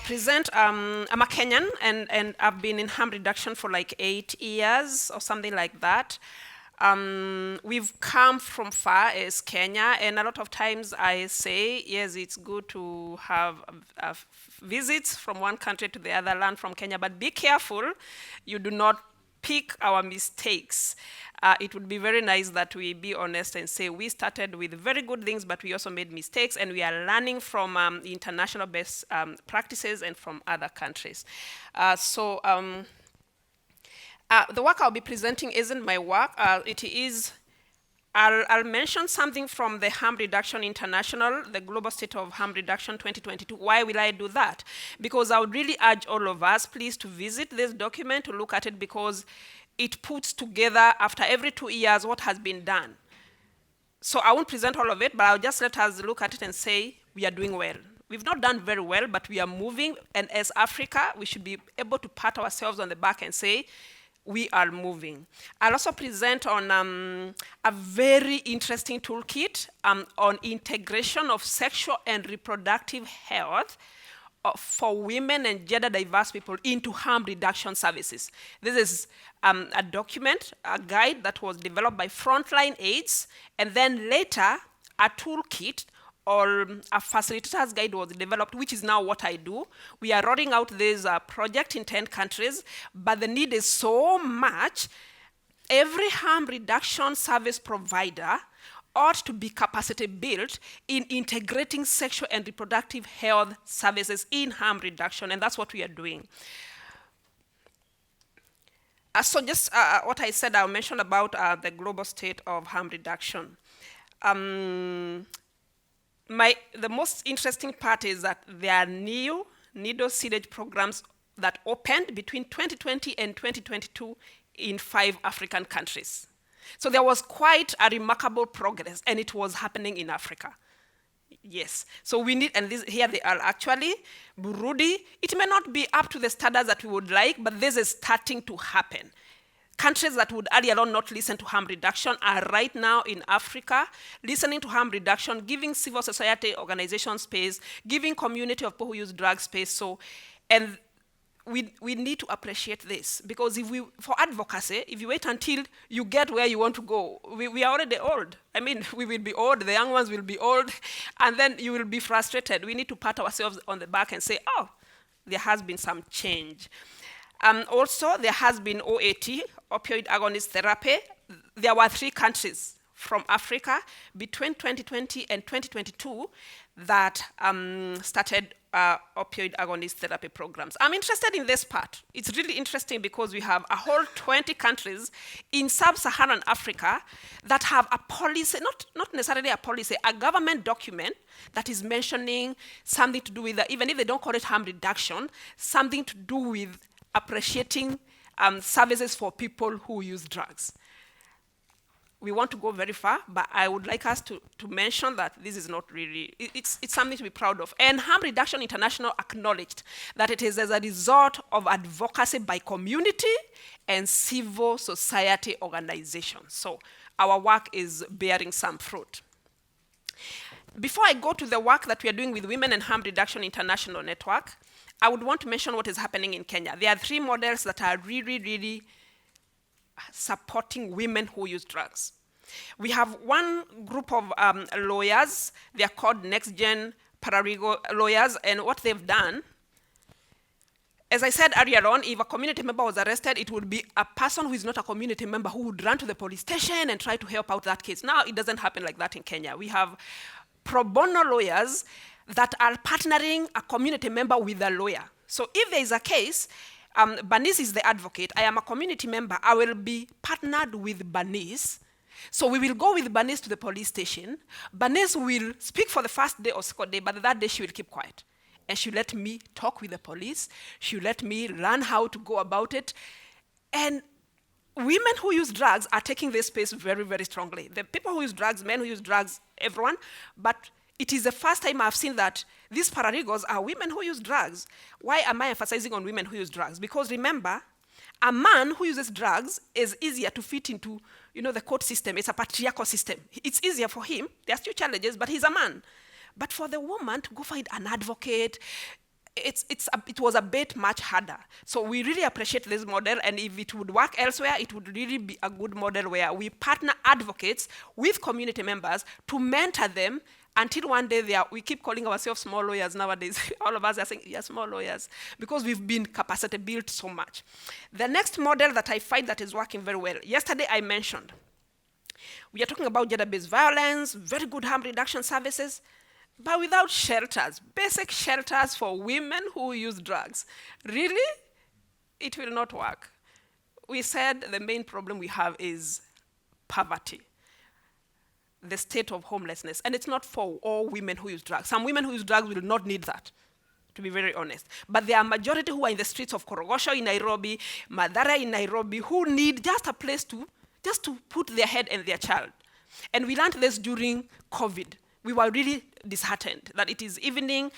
present, I'm a Kenyan, and I've been in harm reduction for like 8 years or something like that. We've come from far as Kenya, and a lot of times I say, yes, it's good to have visits from one country to the other, learn from Kenya, but be careful you do not pick our mistakes. It would be very nice that we be honest and say we started with very good things, but we also made mistakes, and we are learning from international best practices and from other countries. The work I'll be presenting isn't my work. I'll mention something from the Harm Reduction International, the Global State of Harm Reduction 2022. Why will I do that? Because I would really urge all of us, please, to visit this document, to look at it, because it puts together, after every 2 years, what has been done. So I won't present all of it, but I'll just let us look at it and say, we are doing well. We've not done very well, but we are moving, and as Africa, we should be able to pat ourselves on the back and say, we are moving. I'll also present on a very interesting toolkit on integration of sexual and reproductive health for women and gender diverse people into harm reduction services. This is a document, a guide that was developed by Frontline AIDS, and then later a toolkit or a facilitator's guide was developed, which is now what I do. We are rolling out this project in 10 countries, but the need is so much. Every harm reduction service provider ought to be capacity built in integrating sexual and reproductive health services in harm reduction, and that's what we are doing. So just what I said, I mentioned about the global state of harm reduction. The most interesting part is that there are new needle seedage programs that opened between 2020 and 2022 in 5 African countries. So there was quite a remarkable progress, and it was happening in Africa. Yes, so we need, and here they are actually, Burundi. It may not be up to the standards that we would like, but this is starting to happen. Countries that would earlier on not listen to harm reduction are right now in Africa listening to harm reduction, giving civil society organizations space, giving community of people who use drugs space. So, and we need to appreciate this, because for advocacy, if you wait until you get where you want to go, we are already old. I mean, we will be old, the young ones will be old, and then you will be frustrated. We need to pat ourselves on the back and say, oh, there has been some change. Also, there has been OAT, opioid agonist therapy. There were 3 countries from Africa between 2020 and 2022 that started opioid agonist therapy programs. I'm interested in this part. It's really interesting because we have a whole 20 countries in sub-Saharan Africa that have a policy, not necessarily a policy, a government document that is mentioning something to do with, even if they don't call it harm reduction, something to do with appreciating services for people who use drugs. We want to go very far, but I would like us to mention that this is not really, it's something to be proud of. And Harm Reduction International acknowledged that it is as a result of advocacy by community and civil society organizations. So our work is bearing some fruit. Before I go to the work that we are doing with Women and Harm Reduction International Network, I would want to mention what is happening in Kenya. There are 3 models that are really supporting women who use drugs. We have one group of lawyers. They are called Next Gen Paralegal lawyers, and what they've done, as I said earlier on, if a community member was arrested, it would be a person who is not a community member who would run to the police station and try to help out that case. Now, it doesn't happen like that in Kenya. We have pro bono lawyers that are partnering a community member with a lawyer. So if there is a case, Bernice is the advocate, I am a community member, I will be partnered with Bernice. So we will go with Bernice to the police station. Bernice will speak for the first day or second day, but that day she will keep quiet. And she'll let me talk with the police. She'll let me learn how to go about it. And women who use drugs are taking this space very strongly. The people who use drugs, men who use drugs, everyone, but it is the first time I've seen that these paralegals are women who use drugs. Why am I emphasizing on women who use drugs? Because remember, a man who uses drugs is easier to fit into, the court system. It's a patriarchal system. It's easier for him. There are still challenges, but he's a man. But for the woman to go find an advocate, it was a bit much harder. So we really appreciate this model, and if it would work elsewhere, it would really be a good model where we partner advocates with community members to mentor them until one day we keep calling ourselves small lawyers nowadays. All of us are saying, yeah, small lawyers, because we've been capacity built so much. The next model that I find that is working very well, yesterday I mentioned, we are talking about gender-based violence, very good harm reduction services, but without shelters, basic shelters for women who use drugs. Really, it will not work. We said the main problem we have is poverty, the state of homelessness, and it's not for all women who use drugs. Some women who use drugs will not need that, to be very honest. But there are majority who are in the streets of Korogosho in Nairobi, Madara in Nairobi, who need just a place to put their head and their child. And we learned this during COVID. We were really disheartened that it is evening.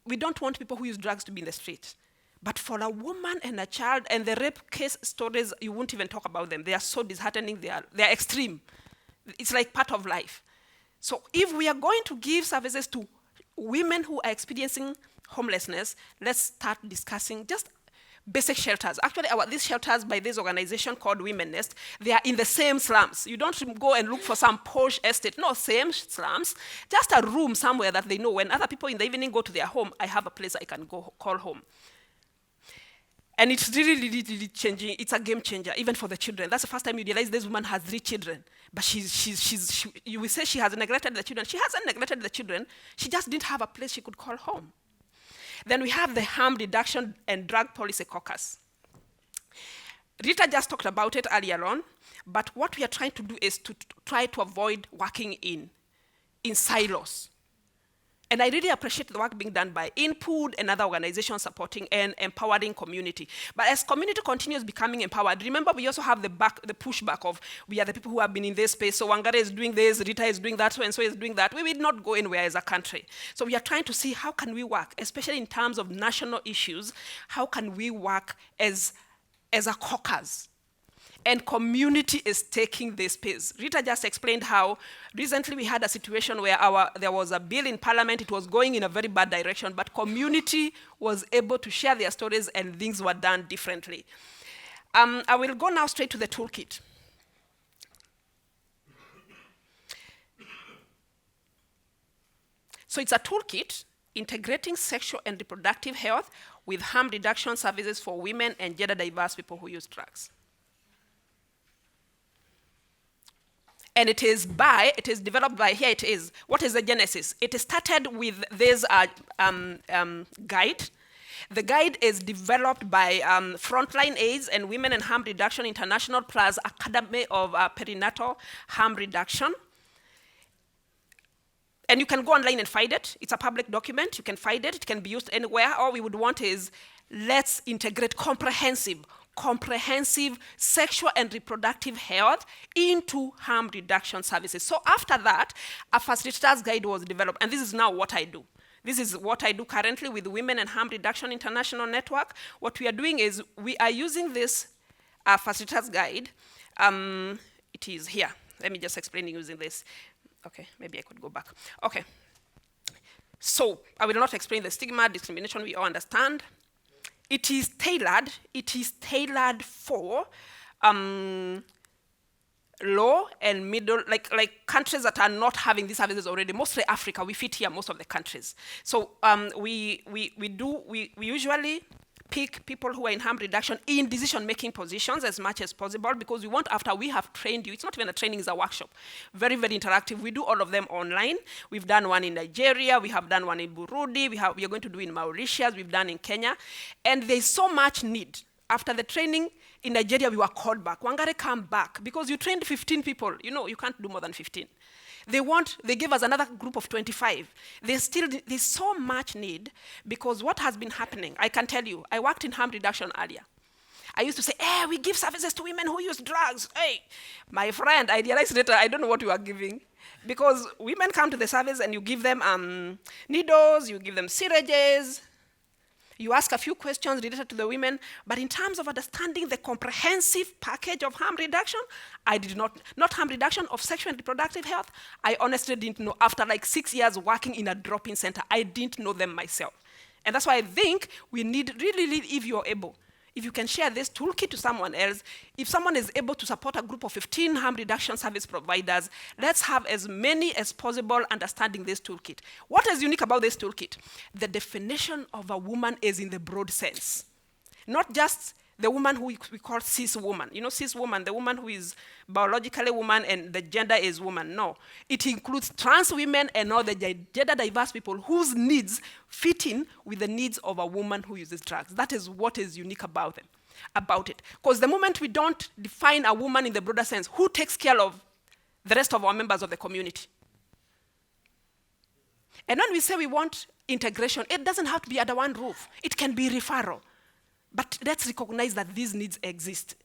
We don't want people who use drugs to be in the street. But for a woman and a child, and the rape case stories, you won't even talk about them. They are so disheartening, they are extreme. It's like part of life. So if we are going to give services to women who are experiencing homelessness, let's start discussing just basic shelters. Actually, these shelters by this organization called Women Nest, they are in the same slums. You don't go and look for some posh estate. No, same slums. Just a room somewhere that they know when other people in the evening go to their home, I have a place I can go call home. And it's really, really, really changing. It's a game changer, even for the children. That's the first time you realize this woman has 3 children. But you will say she has neglected the children. She hasn't neglected the children. She just didn't have a place she could call home. Then we have the Harm Reduction and Drug Policy Caucus. Rita just talked about it earlier on, but what we are trying to do is to try to avoid working in silos. And I really appreciate the work being done by Input and other organizations supporting and empowering community. But as community continues becoming empowered, remember we also have the pushback of we are the people who have been in this space, so Wangari is doing this, Rita is doing that, so and so is doing that. We will not go anywhere as a country. So we are trying to see how can we work, especially in terms of national issues, how can we work as a caucus? And community is taking this space. Rita just explained how recently we had a situation where there was a bill in Parliament, it was going in a very bad direction, but community was able to share their stories and things were done differently. I will go now straight to the toolkit. So it's a toolkit integrating sexual and reproductive health with harm reduction services for women and gender diverse people who use drugs. And it is developed by, here it is. What is the genesis? It started with this guide. The guide is developed by Frontline AIDS and Women and Harm Reduction International plus Academy of Perinatal Harm Reduction. And you can go online and find it. It's a public document. You can find it. It can be used anywhere. All we would want is let's integrate comprehensive sexual and reproductive health into harm reduction services. So after that, a facilitator's guide was developed, and this is now what I do. This is what I do currently with Women and Harm Reduction International Network. What we are doing is we are using this facilitator's guide. It is here. Let me just explain using this. Okay, maybe I could go back. Okay. So I will not explain the stigma, discrimination, we all understand. It is tailored for low and middle, like countries that are not having these services already, mostly Africa. We fit here most of the countries. So we usually pick people who are in harm reduction in decision-making positions as much as possible, because we want, after we have trained you, it's not even a training, it's a workshop. Very, very interactive. We do all of them online. We've done one in Nigeria, we have done one in Burundi, we are going to do in Mauritius, we've done in Kenya. And there's so much need. After the training in Nigeria, we were called back. Wangari, come back, because you trained 15 people. You know, you can't do more than 15. They gave us another group of 25. There's so much need, because what has been happening, I can tell you, I worked in harm reduction earlier. I used to say, hey, we give services to women who use drugs. Hey, my friend, I realized later, I don't know what you are giving. Because women come to the service and you give them needles, you give them syringes, you ask a few questions related to the women, but in terms of understanding the comprehensive package of harm reduction, I did not harm reduction, of sexual and reproductive health, I honestly didn't know. After like 6 years working in a drop-in center, I didn't know them myself. And that's why I think we need really, if you're able, if you can share this toolkit to someone else, if someone is able to support a group of 15 harm reduction service providers, let's have as many as possible understanding this toolkit. What is unique about this toolkit? The definition of a woman is in the broad sense. Not just the woman who we call cis woman. You know, cis woman, the woman who is biologically woman and the gender is woman. No. It includes trans women and all the gender diverse people whose needs fit in with the needs of a woman who uses drugs. That is what is unique about it. Because the moment we don't define a woman in the broader sense, who takes care of the rest of our members of the community? And when we say we want integration, it doesn't have to be under one roof. It can be referral. But let's recognize that these needs exist.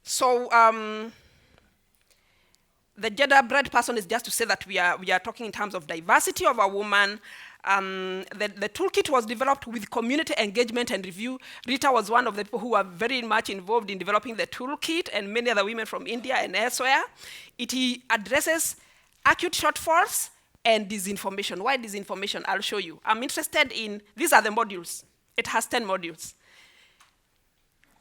So the gender-bread person is just to say that we are talking in terms of diversity of a woman. The toolkit was developed with community engagement and review. Rita was one of the people who were very much involved in developing the toolkit, and many other women from India and elsewhere. It addresses acute shortfalls and disinformation. Why disinformation? I'll show you. I'm interested in, these are the modules. It has 10 modules.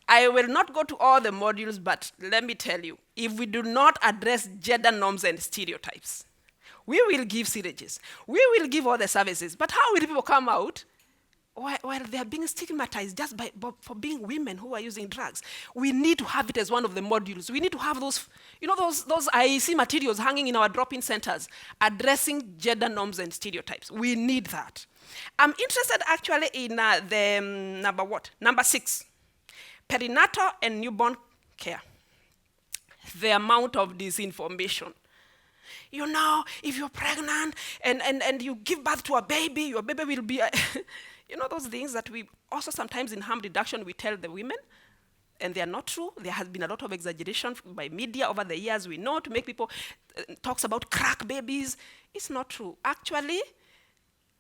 I will not go to all the modules, but let me tell you, if we do not address gender norms and stereotypes, we will give syringes, we will give all the services, but how will people come out while they are being stigmatized just for being women who are using drugs? We need to have it as one of the modules. We need to have those, you know, those IEC materials hanging in our drop-in centers, addressing gender norms and stereotypes. We need that. I'm interested actually in number 6, perinatal and newborn care. The amount of disinformation. You know, if you're pregnant and you give birth to a baby, your baby will be you know, those things that we also sometimes in harm reduction we tell the women, and they are not true. There has been a lot of exaggeration by media over the years, we know, to make people talks about crack babies. It's not true. Actually,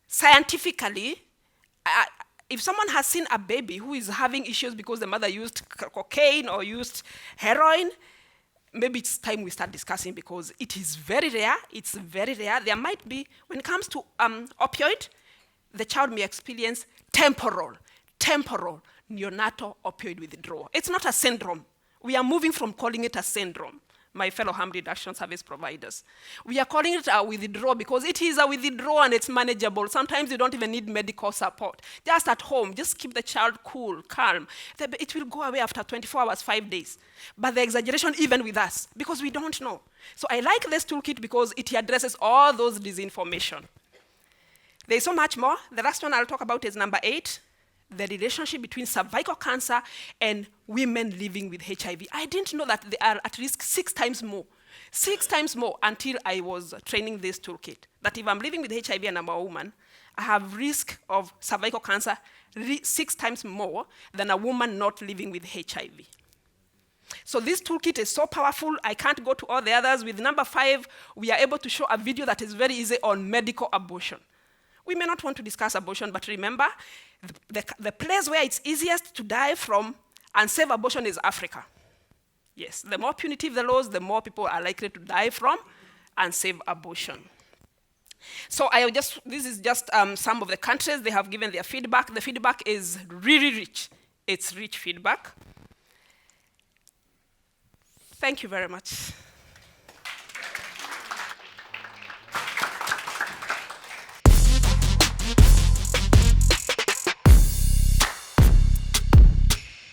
scientifically, if someone has seen a baby who is having issues because the mother used cocaine or used heroin, maybe it's time we start discussing, because it is very rare. It's very rare. There might be, when it comes to opioid, the child may experience temporal neonatal opioid withdrawal. It's not a syndrome. We are moving from calling it a syndrome, my fellow harm reduction service providers. We are calling it a withdrawal because it is a withdrawal and it's manageable. Sometimes you don't even need medical support. Just at home, just keep the child cool, calm. It will go away after 24 hours, 5 days. But the exaggeration even with us, because we don't know. So I like this toolkit because it addresses all those disinformation. There's so much more. The last one I'll talk about is number 8, the relationship between cervical cancer and women living with HIV. I didn't know that they are at risk 6 times more. 6 times more until I was training this toolkit. That if I'm living with HIV and I'm a woman, I have risk of cervical cancer 6 times more than a woman not living with HIV. So this toolkit is so powerful, I can't go to all the others. With number 5, we are able to show a video that is very easy on medical abortion. We may not want to discuss abortion, but remember, the place where it's easiest to die from unsafe abortion is Africa. Yes, the more punitive the laws, the more people are likely to die from unsafe abortion. So this is just some of the countries. They have given their feedback. The feedback is really rich. It's rich feedback. Thank you very much.